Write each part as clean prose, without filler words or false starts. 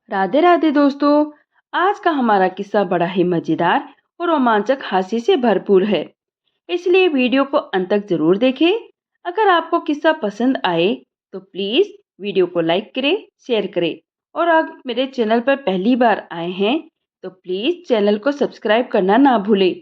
राधे राधे दोस्तों। आज का हमारा किस्सा बड़ा ही मजेदार और रोमांचक हास्य से भरपूर है, इसलिए वीडियो को अंत तक जरूर देखें। अगर आपको किस्सा पसंद आए तो प्लीज वीडियो को लाइक करें, शेयर करें और अगर मेरे चैनल पर पहली बार आए हैं तो प्लीज चैनल को सब्सक्राइब करना ना भूलें,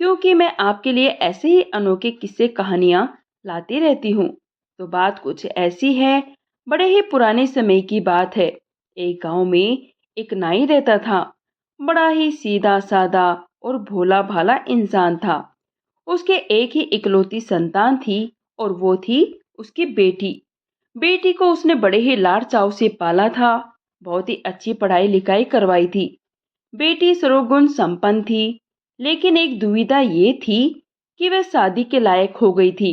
क्योंकि मैं आपके लिए ऐसे ही अनोखे किस्से कहानियां लाती रहती हूँ। तो बात कुछ ऐसी है, बड़े ही पुराने समय की बात है। एक गांव में एक नाई रहता था। बड़ा ही सीधा साधा और भोला भाला इंसान था। उसके एक ही इकलौती संतान थी और वो थी उसकी बेटी। बेटी को उसने बड़े ही लाड़ चाव से पाला था। बहुत ही अच्छी पढ़ाई लिखाई करवाई थी। बेटी सर्वगुण संपन्न थी, लेकिन एक दुविधा ये थी कि वह शादी के लायक हो गई थी,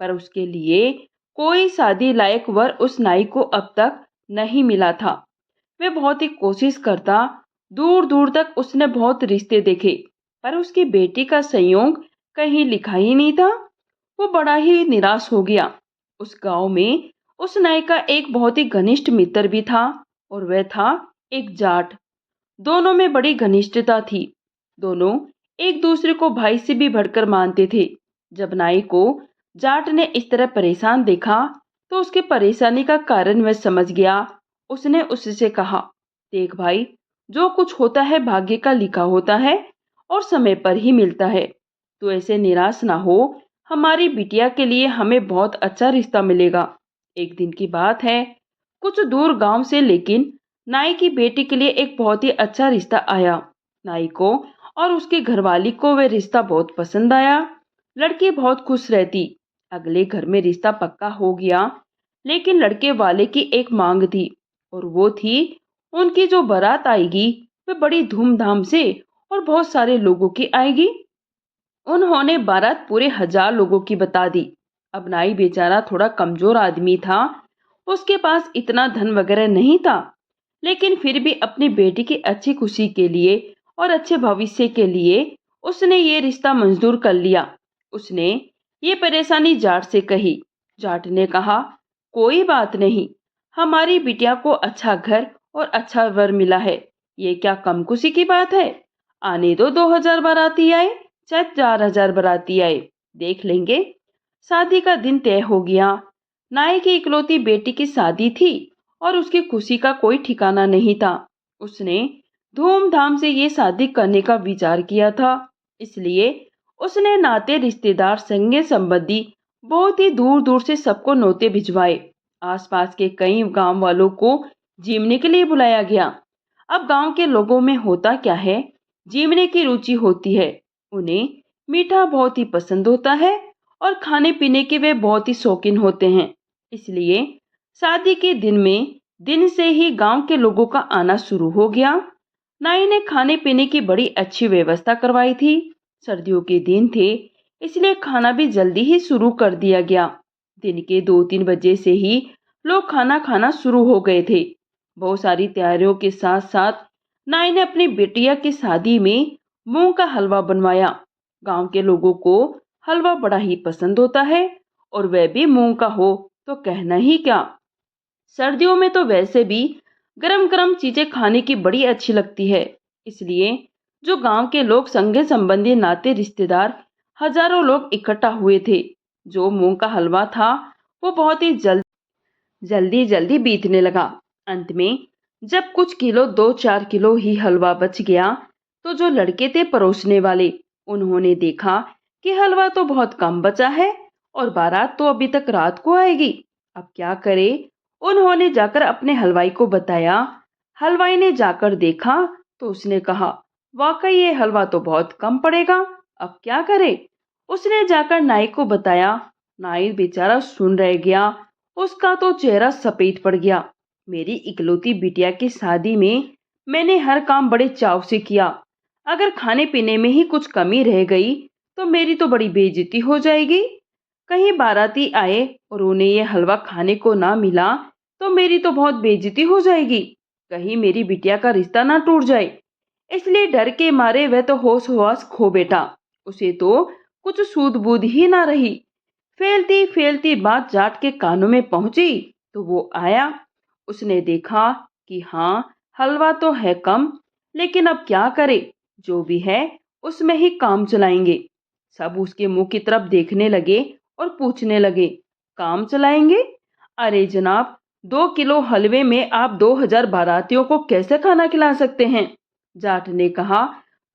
पर उसके लिए कोई शादी लायक वर उस नाई को अब तक नहीं मिला था। वह बहुत ही कोशिश करता, दूर दूर तक उसने बहुत रिश्ते देखे, पर उसकी बेटी का संयोग कहीं लिखा ही नहीं था। वो बड़ा ही निराश हो गया। उस गांव में उस नाई का एक बहुत ही घनिष्ठ मित्र भी था और वह था एक जाट। दोनों में बड़ी घनिष्ठता थी। दोनों एक दूसरे को भाई से भी बढ़कर मानते थे। जब नाई को जाट ने इस तरह परेशान देखा तो उसकी परेशानी का कारण वह समझ गया। उसने उससे कहा, देख भाई, जो कुछ होता है भाग्य का लिखा होता है और समय पर ही मिलता है। तू ऐसे निराश ना हो, हमारी बिटिया के लिए हमें बहुत अच्छा रिश्ता मिलेगा। एक दिन की बात है, कुछ दूर गांव से, लेकिन नाई की बेटी के लिए एक बहुत ही अच्छा रिश्ता आया। नाई को और उसकी घरवाली को वह रिश्ता बहुत पसंद आया। लड़की बहुत खुश रहती। अगले घर में रिश्ता पक्का हो गया, लेकिन लड़के वाले की एक मांग थी और वो थी, उनकी जो बारात आएगी वह बड़ी धूमधाम से और बहुत सारे लोगों की आएगी। उन्होंने बारात पूरे 1000 लोगों की बता दी। अब नाई बेचारा थोड़ा कमजोर आदमी था, उसके पास इतना धन वगैरह नहीं था, लेकिन फिर भी अपनी बेटी की अच्छी खुशी के लिए और अच्छे भविष्य के लिए उसने ये रिश्ता मंजूर कर लिया। उसने ये परेशानी जाट से कही। जाट ने कहा, कोई बात नहीं, हमारी बिटिया को अच्छा घर और अच्छा वर मिला है, ये क्या कम खुशी की बात है। आने दो 2000 बाराती आए, चाहे 4000 बाराती आए, देख लेंगे। शादी का दिन तय हो गया। नाई की इकलौती बेटी की शादी थी और उसकी खुशी का कोई ठिकाना नहीं था। उसने धूमधाम से ये शादी करने का विचार किया था, इसलिए उसने नाते रिश्तेदार संगे संबंधी बहुत ही दूर दूर से सबको न्योते भिजवाए। आसपास के कई गांव वालों को जीवने के लिए बुलाया गया। अब गांव के लोगों में होता क्या है, जीवने की रुचि होती है। उन्हें मीठा बहुत ही पसंद होता है और खाने पीने के वे बहुत ही शौकीन होते हैं। इसलिए शादी के दिन से ही गांव के लोगों का आना शुरू हो गया। नाई ने खाने पीने की बड़ी अच्छी व्यवस्था करवाई थी। सर्दियों के दिन थे, इसलिए खाना भी जल्दी ही शुरू कर दिया गया। दिन के 2-3 बजे से ही लोग खाना खाना शुरू हो गए थे। बहुत सारी तैयारियों के साथ साथ नाई ने अपनी बिटिया की शादी में मूंग का हलवा बनवाया। गांव के लोगों को हलवा बड़ा ही पसंद होता है और वह भी मूंग का हो तो कहना ही क्या। सर्दियों में तो वैसे भी गरम गरम चीजें खाने की बड़ी अच्छी लगती है, इसलिए जो गांव के लोग, संगे संबंधी, नाते रिश्तेदार, हजारों लोग इकट्ठा हुए थे। जो मूंग का हलवा था वो बहुत ही जल्दी जल्दी बीतने लगा। अंत में जब कुछ किलो, 2-4 किलो ही हलवा बच गया, तो जो लड़के थे परोसने वाले, उन्होंने देखा कि हलवा तो बहुत कम बचा है और बारात तो अभी तक रात को आएगी। अब क्या करे। उन्होंने जाकर अपने हलवाई को बताया। हलवाई ने जाकर देखा तो उसने कहा, वाकई ये हलवा तो बहुत कम पड़ेगा, अब क्या करे। उसने जाकर नाई को बताया। नाई बेचारा सुन रह गया। उसका तो चेहरा सफेद पड़ गया। मेरी इकलौती बिटिया की शादी में मैंने हर काम बड़े चाव से किया। अगर खाने पीने में ही कुछ कमी रह गई तो मेरी तो बड़ी बेइज्जती हो जाएगी। कहीं बाराती आए और उन्हें ये हलवा खाने को ना मिला तो मेरी तो बहुत बेइज्जती हो जाएगी। कहीं मेरी बिटिया का रिश्ता ना टूट जाए। इसलिए डर के मारे वह तो होश हवास खो बैठा। उसे तो कुछ सूध बूध ही ना रही। फैलती फैलती बात जाट के कानों में पहुंची तो वो आया। उसने देखा कि हाँ, हलवा तो है कम, लेकिन अब क्या करे, जो भी है उसमें ही काम चलाएंगे। सब उसके मुंह की तरफ देखने लगे और पूछने लगे, काम चलाएंगे? अरे जनाब, 2 किलो हलवे में आप 2000 बारातियों को कैसे खाना खिला सकते हैं? जाट ने कहा,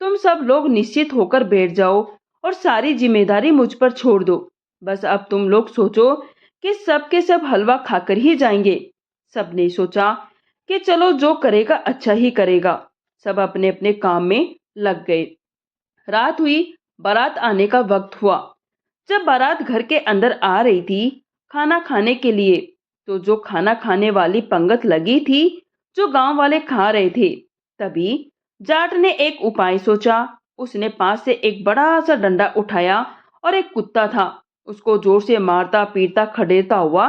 तुम सब लोग निश्चित होकर बैठ जाओ और सारी जिम्मेदारी मुझ पर छोड़ दो। बस अब तुम लोग सोचो कि सब के सब हलवा खाकर ही जाएंगे। सबने सोचा कि चलो जो करेगा अच्छा ही करेगा। सब अपने अपने काम में लग गए। रात हुई, बारात आने का वक्त हुआ। जब बारात घर के अंदर आ रही थी खाना खाने के लिए, तो जो खाना खाने वाली पंगत लगी थी, जो गांव वाले खा रहे थे, तभी जाट ने एक उपाय सोचा। उसने पास से एक बड़ा सा डंडा उठाया और एक कुत्ता था, उसको जोर से मारता पीटता खदेड़ता हुआ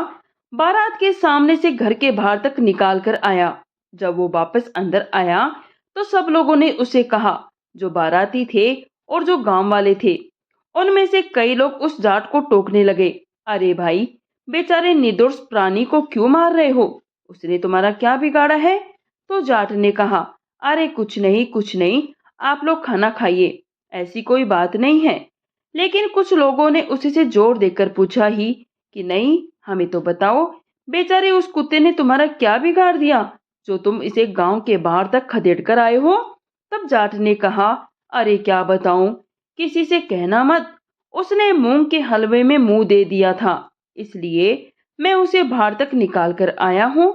बारात के सामने से घर के बाहर तक निकाल कर आया। जब वो वापस अंदर आया तो सब लोगों ने उसे कहा, जो बाराती थे और जो गांव वाले थे, उनमें से कई लोग उस जाट को टोकने लगे। अरे भाई, बेचारे निर्दोष प्राणी को क्यों मार रहे हो? उसने तुम्हारा क्या बिगाड़ा है? तो जाट ने कहा, अरे कुछ नहीं कुछ नहीं, आप लोग खाना खाइए, ऐसी कोई बात नहीं है। लेकिन कुछ लोगों ने उसी से जोर देकर पूछा ही कि नहीं, हमें तो बताओ, बेचारे उस कुत्ते ने तुम्हारा क्या बिगाड़ दिया जो तुम इसे गांव के बाहर तक खदेड़ कर आए हो? तब जाट ने कहा, अरे क्या बताऊं, किसी से कहना मत, उसने मूंग के हलवे में मुंह दे दिया था, इसलिए मैं उसे बाहर तक निकाल कर आया हूँ।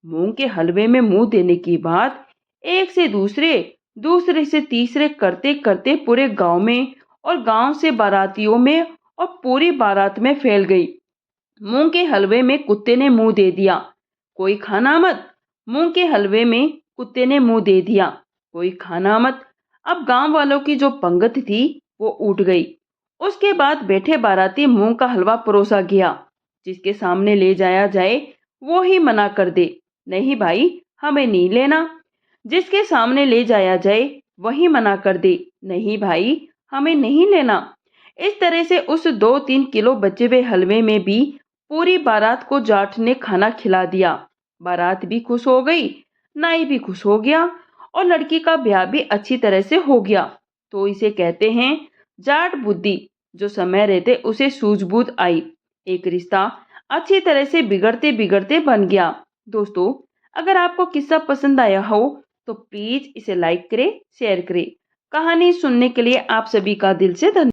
मूंग के हलवे में मुंह देने की बात एक से दूसरे, दूसरे से तीसरे करते करते पूरे गांव में और गांव से बारातियों में और पूरी बारात में फैल गई। मूंग के हलवे में कुत्ते ने मुंह दे दिया, कोई खाना मत। मूंग के हलवे में कुत्ते ने मुंह दे दिया, कोई खाना मत। अब गांव वालों की जो पंगत थी वो उठ गई। उसके बाद बैठे बाराती मूंग का हलवा परोसा गया। जिसके सामने ले जाया जाए वो ही मना कर दे, नहीं भाई, हमें नहीं लेना। जिसके सामने ले जाया जाए वही मना कर दे, नहीं भाई, हमें नहीं लेना। इस तरह से उस 2-3 किलो बचे हुए हलवे में भी पूरी बारात को जाट ने खाना खिला दिया। बारात भी खुश हो गई, नाई भी खुश हो गया और लड़की का ब्याह भी अच्छी तरह से हो गया। तो इसे कहते हैं जाट बुद्धि। जो समय रहते उसे सूझबूझ आई, एक रिश्ता अच्छी तरह से बिगड़ते बिगड़ते बन गया। दोस्तों, अगर आपको किस्सा पसंद आया हो तो प्लीज इसे लाइक करें, शेयर करें। कहानी सुनने के लिए आप सभी का दिल से धन्यवाद।